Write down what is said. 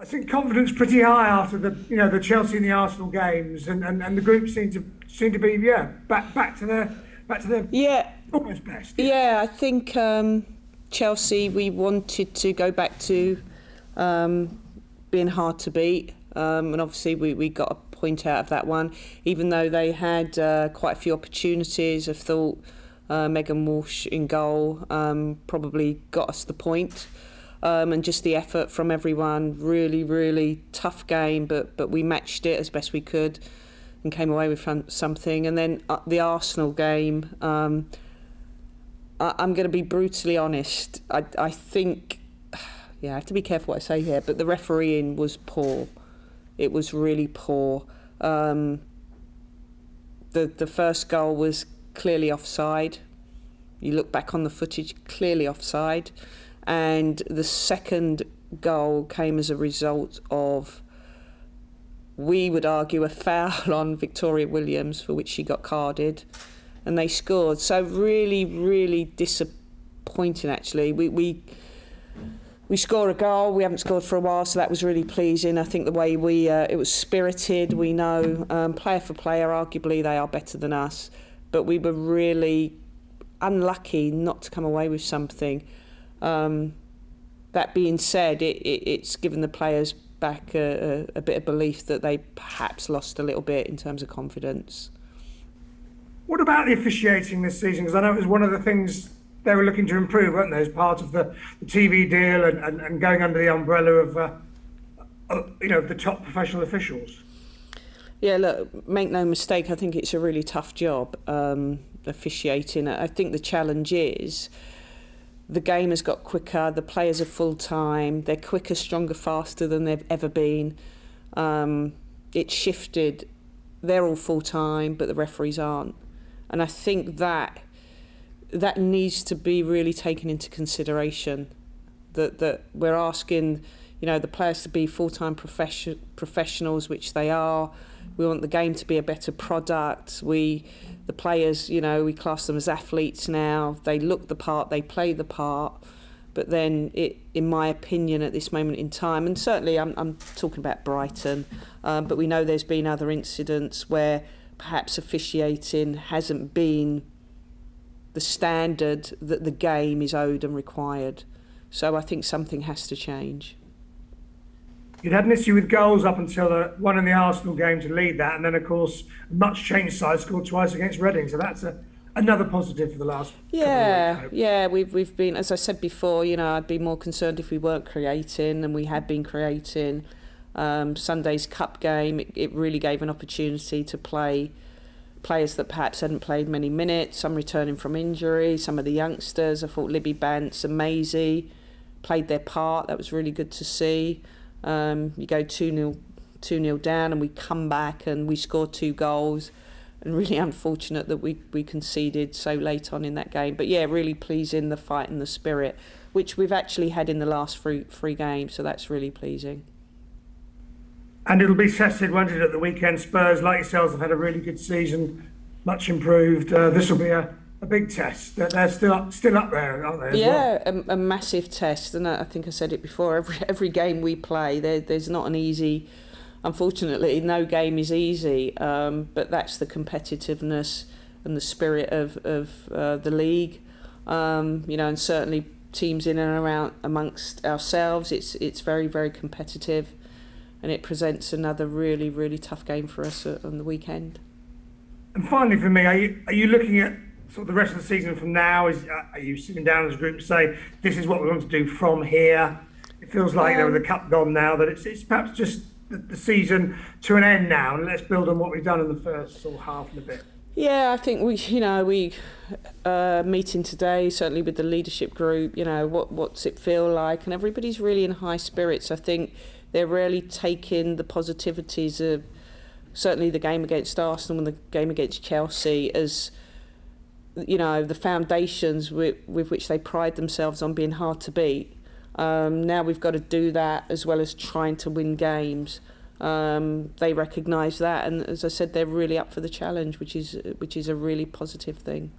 I think confidence pretty high after the Chelsea and the Arsenal games, and the group seem to be back to their Yeah, almost best. yeah. I think Chelsea, we wanted to go back to being hard to beat, and obviously we got a point out of that one, even though they had quite a few opportunities. I thought Megan Walsh in goal probably got us the point. And just the effort from everyone, really, really tough game, but we matched it as best we could and came away with something. And then the Arsenal game, I'm going to be brutally honest. I think, I have to be careful what I say here, but the refereeing was poor. It was really poor. The first goal was clearly offside. You look back on the footage, clearly offside. And the second goal came as a result of, we would argue, a foul on Victoria Williams, for which she got carded, and they scored. So really, really disappointing, actually. We score a goal, we haven't scored for a while, so that was really pleasing. I think the way it was spirited. We know, player for player, arguably they are better than us, but we were really unlucky not to come away with something. That being said, it's given the players back a bit of belief that they perhaps lost a little bit in terms of confidence. What about the officiating this season? Because I know it was one of the things they were looking to improve, weren't they, as part of the TV deal and going under the umbrella of the top professional officials. Yeah, look, make no mistake, I think it's a really tough job, officiating. I think the challenge is the game has got quicker, the players are full-time, they're quicker, stronger, faster than they've ever been. It's shifted, they're all full-time, but the referees aren't. And I think that needs to be really taken into consideration, that we're asking, the players to be full-time professionals, which they are. We want the game to be a better product. The players, we class them as athletes now. They look the part, they play the part. But then, in my opinion, at this moment in time, and certainly I'm talking about Brighton, but we know there's been other incidents where perhaps officiating hasn't been the standard that the game is owed and required. So I think something has to change. You'd had an issue with goals up until one in the Arsenal game to lead that, and then of course a much changed side scored twice against Reading, so that's another positive for the last couple of weeks. Yeah, we've been, as I said before, I'd be more concerned if we weren't creating, and we had been creating. Sunday's cup game, it really gave an opportunity to play players that perhaps hadn't played many minutes, some returning from injury, some of the youngsters. I thought Libby Bantz and Maisie played their part. That was really good to see. You go 2-0 down and we come back and we score 2 goals, and really unfortunate that we conceded so late on in that game. But yeah, really pleasing, the fight and the spirit, which we've actually had in the last three games, so that's really pleasing. And it'll be tested, won't it, at the weekend? Spurs, like yourselves, have had a really good season, much improved. This will be a big test. They're still up there, aren't they? Yeah, well? a massive test, and I think I said it before. Every game we play, there's not an easy. Unfortunately, no game is easy. But that's the competitiveness and the spirit of the league. And certainly teams in and around amongst ourselves. It's very, very competitive, and it presents another really, really tough game for us on the weekend. And finally, for me, are you looking at sort of the rest of the season from now? Are you sitting down as a group to say, this is what we want to do from here? It feels like, with the cup gone now, that it's perhaps just the season to an end now, and let's build on what we've done in the first sort of half and a bit. Yeah, I think we meeting today, certainly with the leadership group, what's it feel like? And everybody's really in high spirits. I think they're really taking the positivities of certainly the game against Arsenal and the game against Chelsea as the foundations with which they pride themselves on being hard to beat. Now we've got to do that as well as trying to win games. They recognise that, and as I said, they're really up for the challenge, which is a really positive thing.